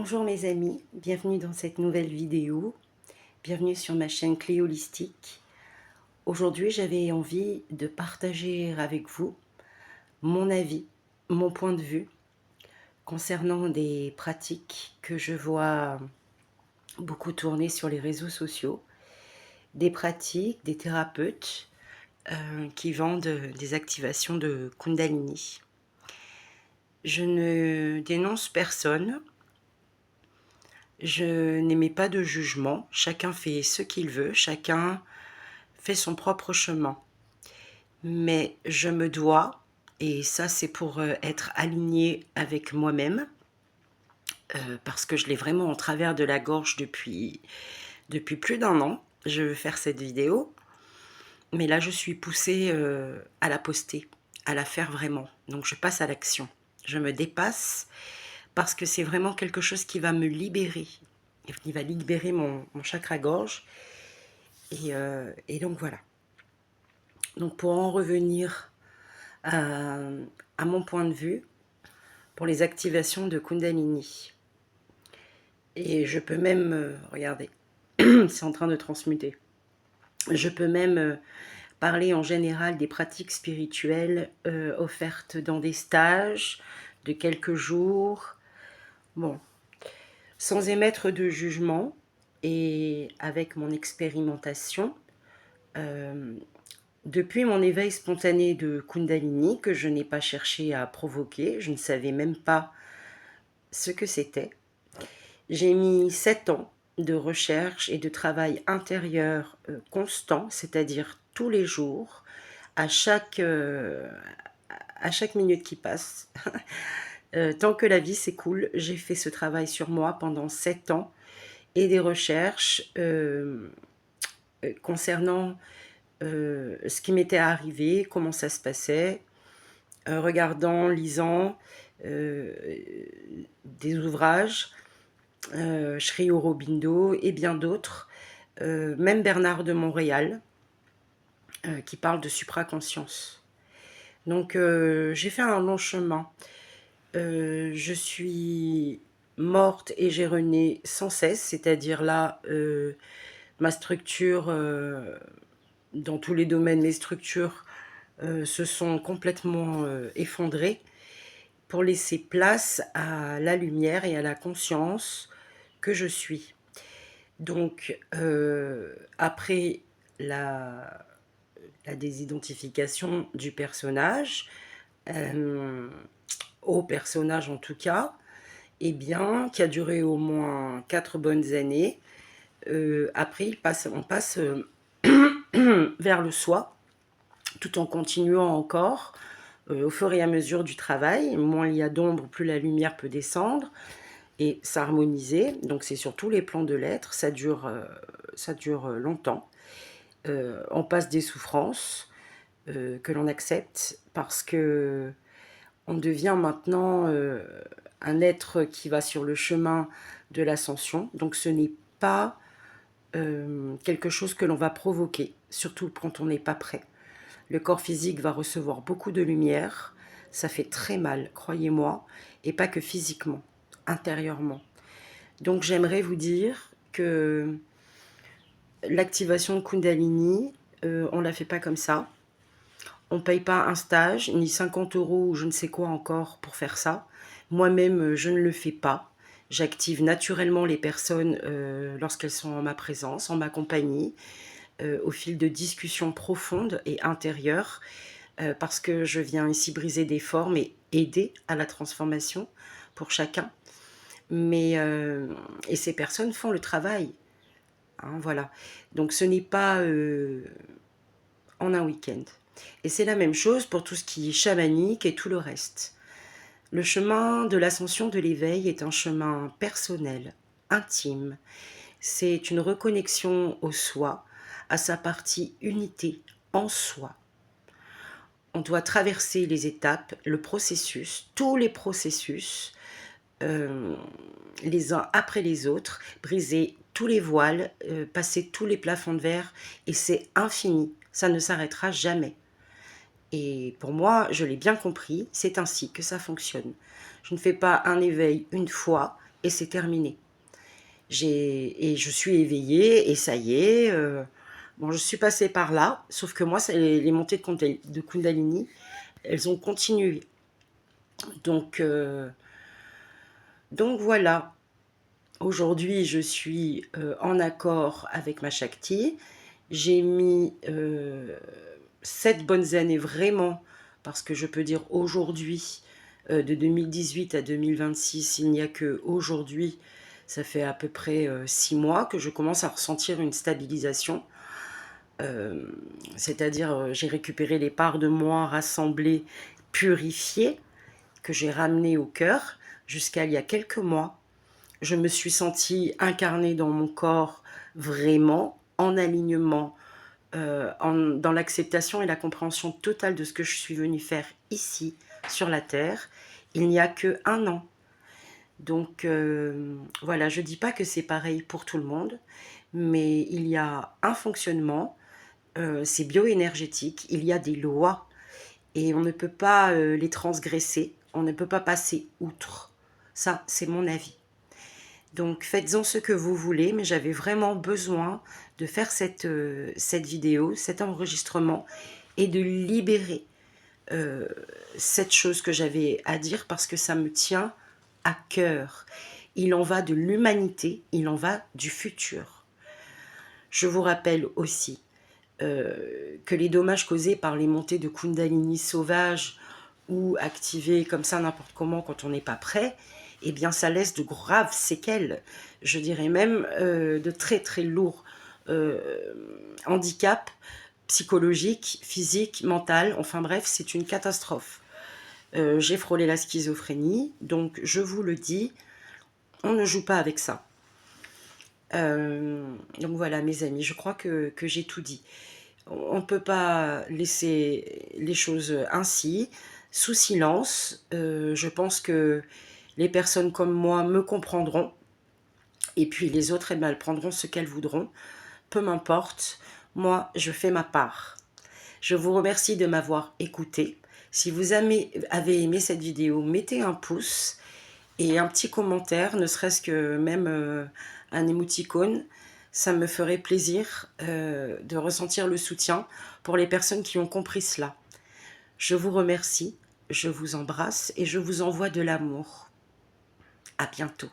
Bonjour mes amis, bienvenue dans cette nouvelle vidéo, bienvenue sur ma chaîne Clé Holistique. Aujourd'hui j'avais envie de partager avec vous mon avis, mon point de vue concernant des pratiques que je vois beaucoup tourner sur les réseaux sociaux, des pratiques, des thérapeutes qui vendent des activations de Kundalini. Je ne dénonce personne. Je n'émets pas de jugement, chacun fait ce qu'il veut, chacun fait son propre chemin. Mais je me dois, et ça c'est pour être alignée avec moi-même, parce que je l'ai vraiment en travers de la gorge depuis plus d'un an, je veux faire cette vidéo, mais là je suis poussée à la poster, à la faire vraiment. Donc je passe à l'action, je me dépasse, parce que c'est vraiment quelque chose qui va me libérer, qui va libérer mon chakra-gorge. Et donc voilà. Donc pour en revenir à mon point de vue, pour les activations de Kundalini, et je peux même, regardez, c'est en train de transmuter, je peux même parler en général des pratiques spirituelles offertes dans des stages de quelques jours, bon, sans émettre de jugement et avec mon expérimentation. Depuis mon éveil spontané de Kundalini, que je n'ai pas cherché à provoquer, je ne savais même pas ce que c'était. J'ai mis 7 ans de recherche et de travail intérieur constant, c'est-à-dire tous les jours, à chaque minute qui passe. Tant que la vie s'écoule, j'ai fait ce travail sur moi pendant 7 ans et des recherches concernant ce qui m'était arrivé, comment ça se passait, regardant, lisant des ouvrages, Sri Aurobindo et bien d'autres, même Bernard de Montréal, qui parle de supraconscience. Donc j'ai fait un long chemin. Je suis morte et j'ai rené sans cesse, c'est-à-dire là, ma structure, dans tous les domaines, mes structures se sont complètement effondrées pour laisser place à la lumière et à la conscience que je suis. Donc, après la, la désidentification du personnage, au personnage en tout cas, eh bien, qui a duré au moins 4 bonnes années, après on passe vers le soi, tout en continuant encore au fur et à mesure du travail. Moins il y a d'ombre, plus la lumière peut descendre et s'harmoniser. Donc c'est sur tous les plans de l'être, ça dure longtemps. On passe des souffrances que l'on accepte parce que on devient maintenant un être qui va sur le chemin de l'ascension. Donc ce n'est pas quelque chose que l'on va provoquer, surtout quand on n'est pas prêt. Le corps physique va recevoir beaucoup de lumière, ça fait très mal, croyez-moi, et pas que physiquement, intérieurement. Donc j'aimerais vous dire que l'activation de Kundalini, on ne la fait pas comme ça. On ne paye pas un stage, ni 50 euros ou je ne sais quoi encore pour faire ça. Moi-même, je ne le fais pas. J'active naturellement les personnes lorsqu'elles sont en ma présence, en ma compagnie, au fil de discussions profondes et intérieures, parce que je viens ici briser des formes et aider à la transformation pour chacun. Et ces personnes font le travail. Hein, voilà. Donc ce n'est pas en un week-end. Et c'est la même chose pour tout ce qui est chamanique et tout le reste. Le chemin de l'ascension de l'éveil est un chemin personnel, intime. C'est une reconnexion au soi, à sa partie unité en soi. On doit traverser les étapes, le processus, tous les processus, les uns après les autres, briser tous les voiles, passer tous les plafonds de verre, et c'est infini, ça ne s'arrêtera jamais. Et pour moi, je l'ai bien compris, c'est ainsi que ça fonctionne. Je ne fais pas un éveil une fois et c'est terminé. Et je suis éveillée et ça y est. Bon, je suis passée par là, sauf que moi, les montées de Kundalini, elles ont continué. Donc, donc voilà. Aujourd'hui, je suis en accord avec ma Shakti. J'ai mis 7 bonnes années vraiment, parce que je peux dire aujourd'hui, de 2018 à 2026, il n'y a que aujourd'hui, ça fait à peu près 6 mois que je commence à ressentir une stabilisation. C'est-à-dire, j'ai récupéré les parts de moi rassemblées, purifiées, que j'ai ramenées au cœur jusqu'à il y a quelques mois. Je me suis sentie incarnée dans mon corps, vraiment, en alignement, dans l'acceptation et la compréhension totale de ce que je suis venue faire ici, sur la Terre, il n'y a que 1 an. Donc voilà, je ne dis pas que c'est pareil pour tout le monde, mais il y a un fonctionnement, c'est bioénergétique, il y a des lois et on ne peut pas les transgresser, on ne peut pas passer outre. Ça, c'est mon avis. Donc faites-en ce que vous voulez, mais j'avais vraiment besoin de faire cette vidéo, cet enregistrement et de libérer cette chose que j'avais à dire parce que ça me tient à cœur. Il en va de l'humanité, il en va du futur. Je vous rappelle aussi que les dommages causés par les montées de Kundalini sauvages ou activées comme ça n'importe comment quand on n'est pas prêt, eh bien ça laisse de graves séquelles, je dirais même de très très lourds handicaps psychologiques, physiques, mentaux, enfin bref, c'est une catastrophe. J'ai frôlé la schizophrénie, donc je vous le dis, on ne joue pas avec ça. Donc voilà mes amis, je crois que j'ai tout dit. On ne peut pas laisser les choses ainsi, sous silence. Je pense que les personnes comme moi me comprendront. Et puis les autres, elles prendront ce qu'elles voudront. Peu m'importe. Moi, je fais ma part. Je vous remercie de m'avoir écouté. Si vous avez aimé cette vidéo, mettez un pouce et un petit commentaire, ne serait-ce que même un émoticône. Ça me ferait plaisir de ressentir le soutien pour les personnes qui ont compris cela. Je vous remercie, je vous embrasse et je vous envoie de l'amour. À bientôt.